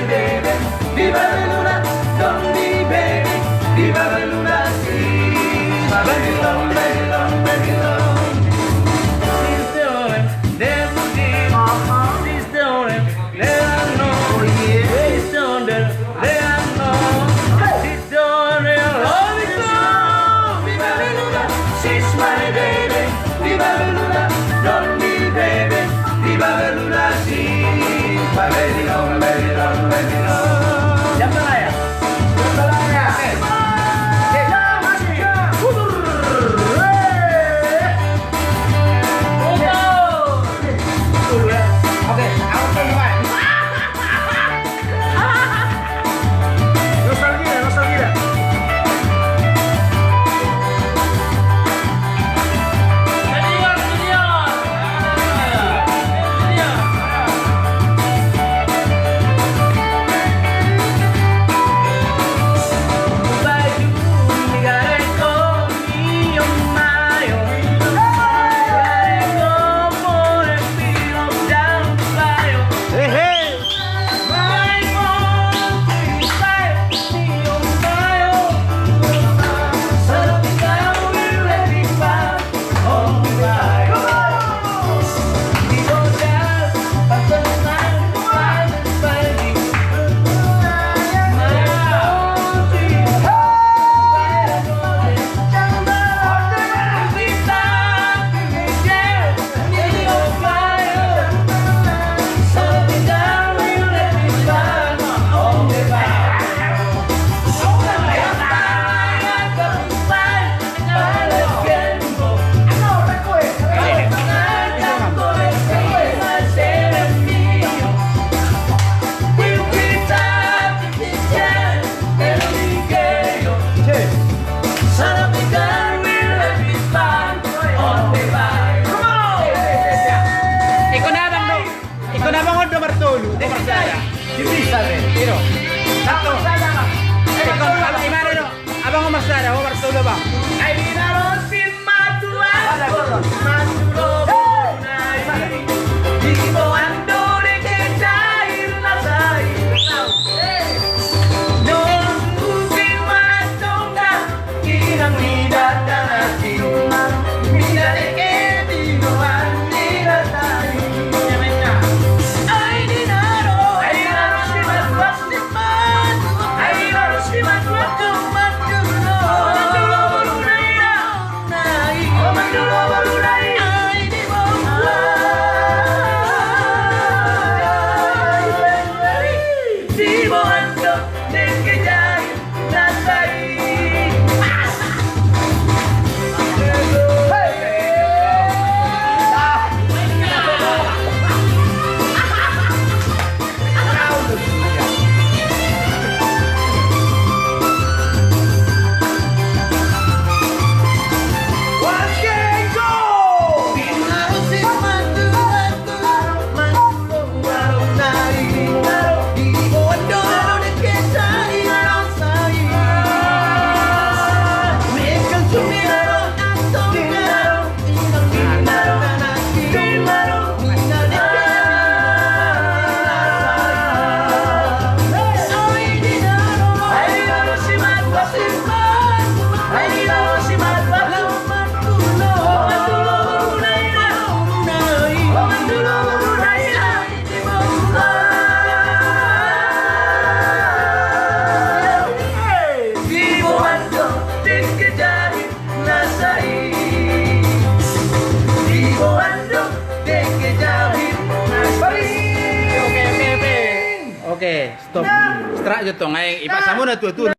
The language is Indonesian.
baby, viva la luna, don't be baby, viva la luna, sí, Babylon, Babylon, Babylon. She's the only, there's no deal, she's the only, there are no, she's the only, there are no, she's the only, love is love, viva la luna, she's my baby, viva la luna, don't be baby, viva la luna, sí, Babylon, Babylon, Babylon. Ya está ya. Abang Omar Sada, Omar Sada bang. Ay dinaro sin matuan, maduro nai. Digo ando de que cair la sai. No sin matonga, kirang vida tanati. Vida de que digo andira tai. Ay dinaro sin matuan, ay dinaro sin matuan. Oke, stop. Setelah itu, ngai ipa samu na tuh.